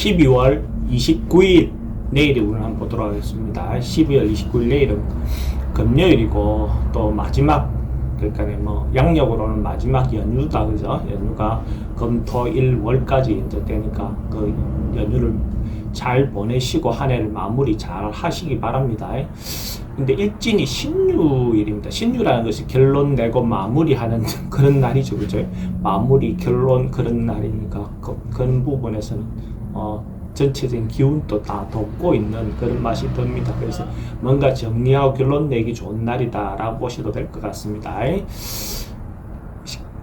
12월 29일 내일의 운을 한번 보도록 하겠습니다. 12월 29일 내일은 금요일이고 또 마지막, 그러니까 뭐 양력으로는 마지막 연휴다, 그죠? 연휴가 금, 토, 일, 월까지 이제 되니까 그 연휴를 잘 보내시고 한 해를 마무리 잘 하시기 바랍니다. 근데 일진이 신유일입니다. 신유라는 것이 결론 내고 마무리하는 그런 날이죠, 그죠? 마무리, 결론 그런 날이니까 그런 부분에서는 전체적인 기운도 다 돋고 있는 그런 맛이 듭니다. 그래서 뭔가 정리하고 결론 내기 좋은 날이다라고 보셔도 될 것 같습니다.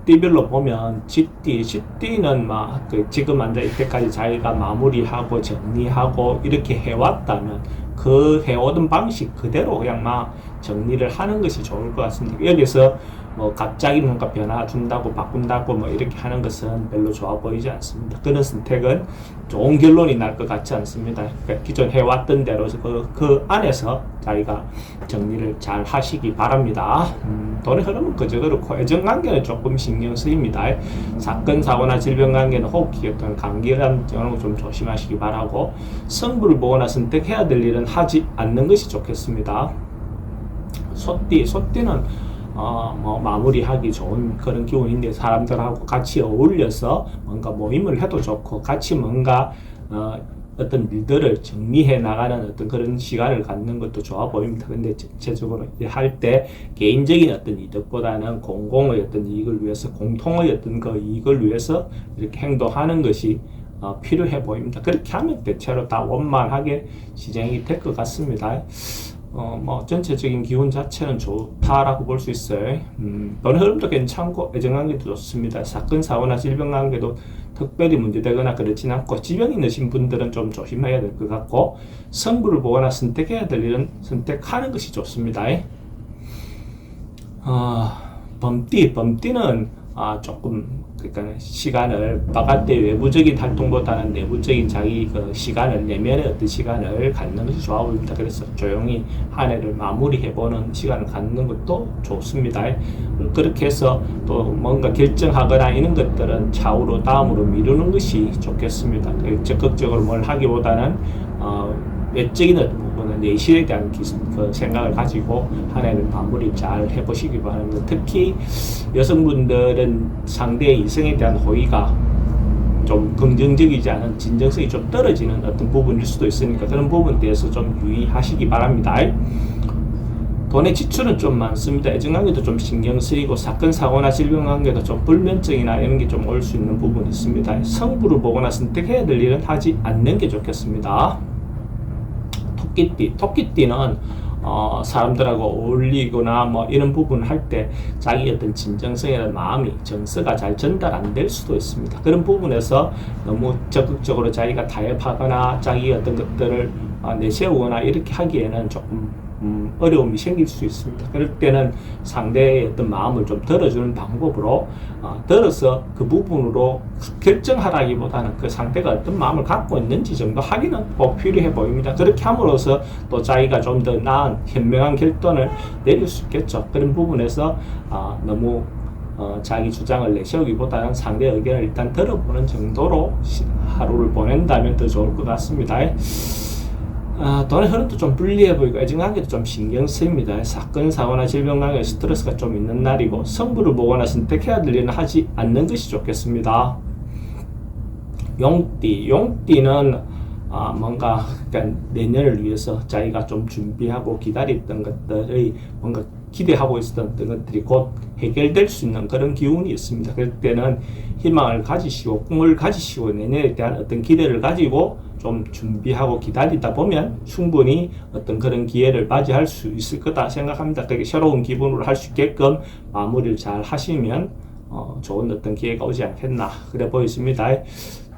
띠별로 보면 GT는 막 지금 앉아 이때까지 자기가 마무리하고 정리하고 이렇게 해왔다면 그 해오던 방식 그대로 그냥 막 정리를 하는 것이 좋을 것 같습니다. 여기서 뭐 갑자기 뭔가 변화 준다고 바꾼다고 뭐 이렇게 하는 것은 별로 좋아 보이지 않습니다. 그런 선택은 좋은 결론이 날 것 같지 않습니다. 그러니까 기존 해왔던 대로 그 안에서 자기가 정리를 잘 하시기 바랍니다. 돈의 흐름은 그저 그렇고 애정관계는 조금 신경 쓰입니다. 사건, 사고나 질병 관계는 호흡기 어떤 감기람 이런 거 좀 조심하시기 바라고, 승부를 보거나 선택해야 될 일은 하지 않는 것이 좋겠습니다. 소띠는 뭐 마무리하기 좋은 그런 기운인데 사람들하고 같이 어울려서 뭔가 모임을 해도 좋고 같이 뭔가 어떤 일들을 정리해 나가는 어떤 그런 시간을 갖는 것도 좋아 보입니다. 근데 전체적으로 할 때 개인적인 어떤 이득보다는 공공의 어떤 이익을 위해서, 공통의 어떤 그 이익을 위해서 이렇게 행동하는 것이 필요해 보입니다. 그렇게 하면 대체로 다 원만하게 진행이 될 것 같습니다. 뭐 전체적인 기운 자체는 좋다라고 볼 수 있어요. 돈의 흐름도 괜찮고 애정관계도 좋습니다. 사건, 사고나 질병 관계도 특별히 문제되거나 그렇진 않고, 질병이 있으신 분들은 좀 조심해야 될 것 같고, 승부를 보거나 선택해야 될 일은 선택하는 것이 좋습니다. 범띠는 조금, 그러니까 시간을 바깥의 외부적인 활동보다는 내부적인 자기 그 시간을, 내면의 어떤 시간을 갖는 것이 좋아 보입니다. 그래서 조용히 한 해를 마무리해보는 시간을 갖는 것도 좋습니다. 그렇게 해서 또 뭔가 결정하거나 이런 것들은 차후로 다음으로 미루는 것이 좋겠습니다. 적극적으로 뭘 하기보다는 외적인 어떤 부분은 내실에 대한 그 생각을 가지고 한 해를 마무리 잘 해보시기 바랍니다. 특히 여성분들은 상대의 이성에 대한 호의가 좀 긍정적이지 않은, 진정성이 좀 떨어지는 어떤 부분일 수도 있으니까 그런 부분에 대해서 좀 유의하시기 바랍니다. 돈의 지출은 좀 많습니다. 애정관계도 좀 신경 쓰이고, 사건, 사고나 질병 관계도 좀 불면증이나 이런 게 좀 올 수 있는 부분이 있습니다. 성부를 보거나 선택해야 될 일은 하지 않는 게 좋겠습니다. 토끼띠는 사람들하고 어울리거나 뭐 이런 부분을 할 때 자기 어떤 진정성이나 마음이, 정서가 잘 전달 안 될 수도 있습니다. 그런 부분에서 너무 적극적으로 자기가 타협하거나 자기 어떤 것들을 내세우거나 이렇게 하기에는 조금 어려움이 생길 수 있습니다. 그럴 때는 상대의 어떤 마음을 좀 들어주는 방법으로 들어서 그 부분으로 결정하라기보다는 그 상대가 어떤 마음을 갖고 있는지 정도 확인은 꼭 필요해 보입니다. 그렇게 함으로써 또 자기가 좀 더 나은 현명한 결단을 내릴 수 있겠죠. 그런 부분에서 너무 자기 주장을 내세우기보다는 상대의 의견을 일단 들어보는 정도로 하루를 보낸다면 더 좋을 것 같습니다. 돈의 흐름도 좀 불리해 보이고 애정관계도 좀 신경 쓰입니다. 사건, 사고나 질병 관계 스트레스가 좀 있는 날이고, 성부를 보거나 선택해야 될 일은 하지 않는 것이 좋겠습니다. 용띠는 뭔가 그러니까 내년을 위해서 자기가 좀 준비하고 기다렸던 것들의 뭔가 기대하고 있었던 것들이 곧 해결될 수 있는 그런 기운이 있습니다. 그럴 때는 희망을 가지시고 꿈을 가지시고 내년에 대한 어떤 기대를 가지고 좀 준비하고 기다리다 보면 충분히 어떤 그런 기회를 맞이할 수 있을 거다 생각합니다. 되게 새로운 기분으로 할 수 있게끔 마무리를 잘 하시면 좋은 어떤 기회가 오지 않겠나 그래 보였습니다.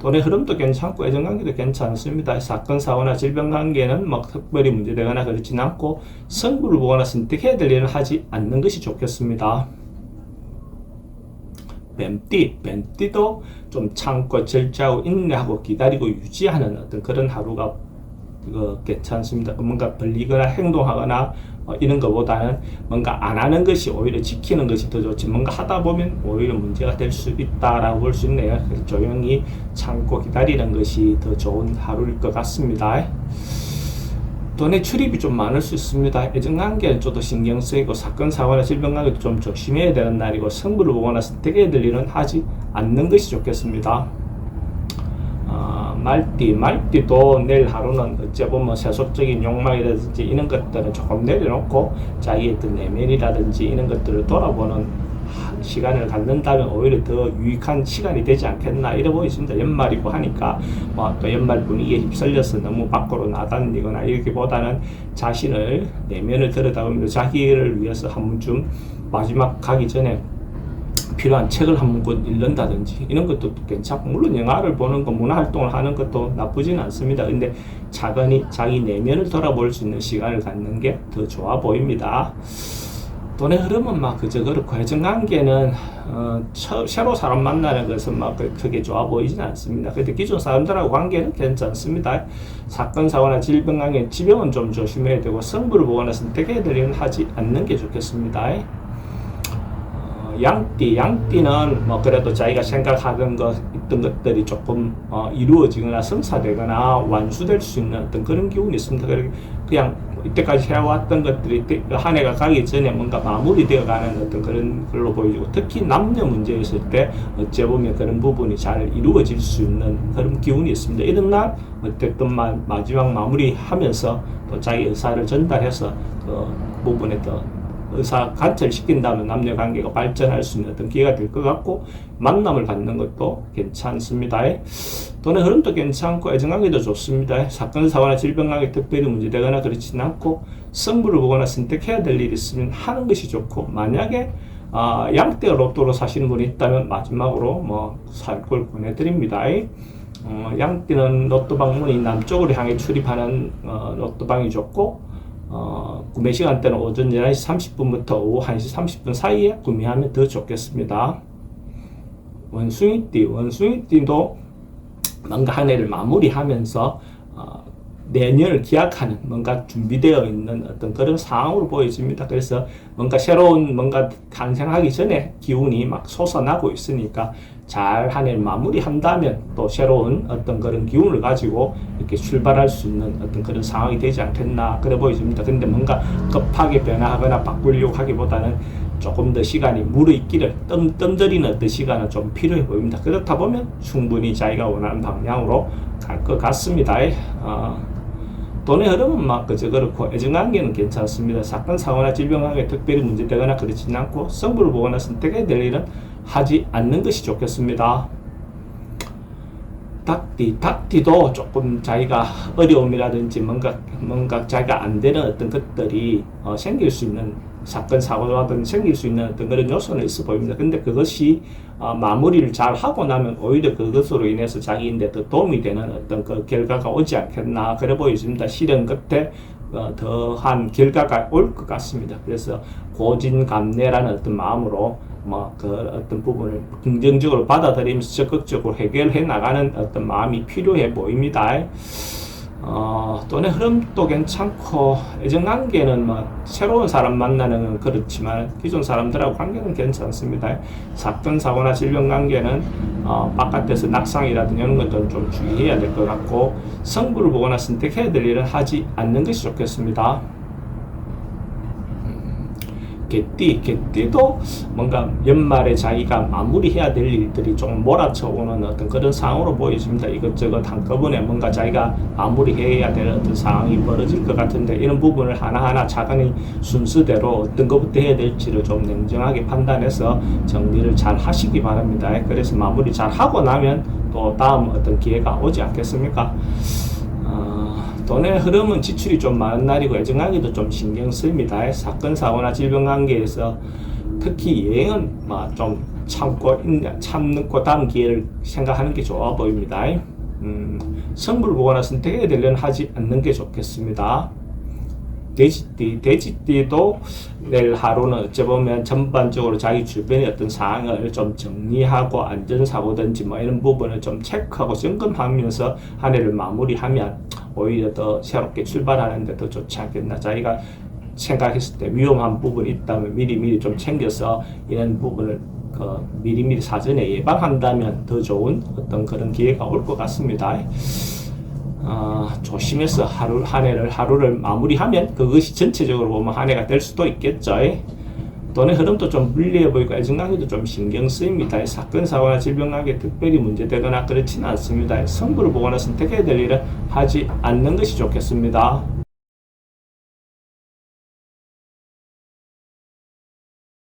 돈의 흐름도 괜찮고 애정관계도 괜찮습니다. 사건, 사고나 질병 관계는 막 특별히 문제되거나 그렇진 않고, 승부를 보거나 선택해야 될 일은 하지 않는 것이 좋겠습니다. 뱀띠도 좀 참고 절제하고 인내하고 기다리고 유지하는 어떤 그런 하루가 괜찮습니다. 뭔가 벌리거나 행동하거나 이런 것보다는 뭔가 안 하는 것이 오히려 지키는 것이 더 좋지, 뭔가 하다 보면 오히려 문제가 될 수 있다라고 볼 수 있네요. 그래서 조용히 참고 기다리는 것이 더 좋은 하루일 것 같습니다. 돈의 출입이 좀 많을 수 있습니다. 애정관계는 좀 더 신경 쓰이고 사건 사고나 질병 관계도 좀 조심해야 되는 날이고, 승부를 보거나 선택해야 될 일은 하지 않는 것이 좋겠습니다. 말띠도 내일 하루는 어째 보면 세속적인 욕망이라든지 이런 것들은 조금 내려놓고 자기의 어떤 내면이라든지 이런 것들을 돌아보는 시간을 갖는다면 오히려 더 유익한 시간이 되지 않겠나 이래 보이십니다. 연말이고 하니까 또 연말 분위기에 휩쓸려서 너무 밖으로 나다니거나 이렇게보다는 자신을 내면을 들여다보면서 자기를 위해서 한 번쯤 마지막 가기 전에 필요한 책을 한 권 읽는다든지 이런 것도 괜찮고, 물론 영화를 보는 거, 문화활동을 하는 것도 나쁘지는 않습니다. 근데 차근히 자기 내면을 돌아볼 수 있는 시간을 갖는 게 더 좋아 보입니다. 돈의 흐름은 막 그저 그렇고, 애정관계는 새로 사람 만나는 것은 막 크게 좋아 보이지는 않습니다. 근데 기존 사람들하고 관계는 괜찮습니다. 사건 사고나 질병 관계, 지병은 좀 조심해야 되고, 승부를 보거나 선택해야 될 일은 하지 않는 게 좋겠습니다. 양띠는 뭐 그래도 자기가 생각하던 있던 것들이 조금 이루어지거나 성사되거나 완수될 수 있는 어떤 그런 기운이 있습니다. 그냥 이때까지 해왔던 것들이 한 해가 가기 전에 뭔가 마무리되어 가는 어떤 그런 걸로 보이고, 특히 남녀 문제 있을 때 어째 보면 그런 부분이 잘 이루어질 수 있는 그런 기운이 있습니다. 이런 날 어쨌든 마지막 마무리하면서 또 자기 의사를 전달해서 그 부분에 더 의사 관철시킨다면 남녀 관계가 발전할 수 있는 어떤 기회가 될 것 같고, 만남을 갖는 것도 괜찮습니다. 돈의 흐름도 괜찮고, 애정관계도 좋습니다. 사건 사고나 질병 관계 특별히 문제되거나 그렇지는 않고, 승부를 보거나 선택해야 될 일이 있으면 하는 것이 좋고, 만약에 양떼가 로또로 사시는 분이 있다면 마지막으로 살 걸 보내드립니다. 양떼는 로또 방문이 남쪽으로 향해 출입하는 로또 방이 좋고, 구매 시간대는 오전 11시 30분부터 오후 1시 30분 사이에 구매하면 더 좋겠습니다. 원숭이띠도 뭔가 한 해를 마무리하면서 내년을 기약하는 뭔가 준비되어 있는 어떤 그런 상황으로 보여집니다. 그래서 뭔가 새로운 뭔가 탄생하기 전에 기운이 막 솟아나고 있으니까 잘 한 해를 마무리한다면 또 새로운 어떤 그런 기운을 가지고 이렇게 출발할 수 있는 어떤 그런 상황이 되지 않겠나 그래 보여집니다. 근데 뭔가 급하게 변화하거나 바꾸려고 하기보다는 조금 더 시간이 무르익기를 뜸들이는 어떤 시간은 좀 필요해 보입니다. 그렇다 보면 충분히 자기가 원하는 방향으로 갈 것 같습니다. 돈의 흐름은 막 그저 그렇고, 애정관계는 괜찮습니다. 사건 사고나 질병 관계 특별히 문제되거나 그렇지는 않고, 승부를 보거나 선택해야 될 일은 하지 않는 것이 좋겠습니다. 닭띠도 조금 자기가 어려움이라든지 뭔가 자기가 안 되는 어떤 것들이 생길 수 있는 사건 사고라든지 생길 수 있는 어떤 그런 요소는 있어 보입니다. 근데 그것이 마무리를 잘 하고 나면 오히려 그것으로 인해서 자기인데 더 도움이 되는 어떤 그 결과가 오지 않겠나 그래 보여집니다. 실현 끝에 더한 결과가 올 것 같습니다. 그래서 고진감래라는 어떤 마음으로 그 어떤 부분을 긍정적으로 받아들이면서 적극적으로 해결해 나가는 어떤 마음이 필요해 보입니다. 돈의 흐름도 괜찮고, 애정관계는 새로운 사람 만나는 건 그렇지만 기존 사람들하고 관계는 괜찮습니다. 사건 사고나 질병 관계는 바깥에서 낙상이라든지 이런 것들은 좀 주의해야 될 것 같고, 승부를 보거나 선택해야 될 일은 하지 않는 것이 좋겠습니다. 개띠도 뭔가 연말에 자기가 마무리해야 될 일들이 조금 몰아쳐오는 어떤 그런 상황으로 보여집니다. 이것저것 한꺼번에 뭔가 자기가 마무리해야 될 어떤 상황이 벌어질 것 같은데, 이런 부분을 하나하나 차근히 순서대로 어떤 것부터 해야 될지를 좀 냉정하게 판단해서 정리를 잘 하시기 바랍니다. 그래서 마무리 잘 하고 나면 또 다음 어떤 기회가 오지 않겠습니까? 돈의 흐름은 지출이 좀 많은 날이고, 애정관계도 좀 신경 쓰입니다. 사건 사고나 질병 관계에서 특히 여행은 좀 참고 다음 기회를 생각하는 게 좋아 보입니다. 승부를 보거나 선택해야 될 일은 하지 않는 게 좋겠습니다. 돼지띠도 내일 하루는 어찌 보면 전반적으로 자기 주변의 어떤 상황을 좀 정리하고 안전사고든지 이런 부분을 좀 체크하고 점검하면서 한 해를 마무리하면 오히려 더 새롭게 출발하는데 더 좋지 않겠나. 자기가 생각했을 때 위험한 부분이 있다면 미리미리 좀 챙겨서 이런 부분을 미리미리 사전에 예방한다면 더 좋은 어떤 그런 기회가 올 것 같습니다. 조심해서 한 해를 하루를 마무리하면 그것이 전체적으로 보면 한 해가 될 수도 있겠죠. 돈의 흐름도 좀 불리해 보이고 애정관계도 좀 신경 쓰입니다. 사건, 사고나 질병관계 특별히 문제되거나 그렇지는 않습니다. 성부를 보거나 선택해야 될 일은 하지 않는 것이 좋겠습니다.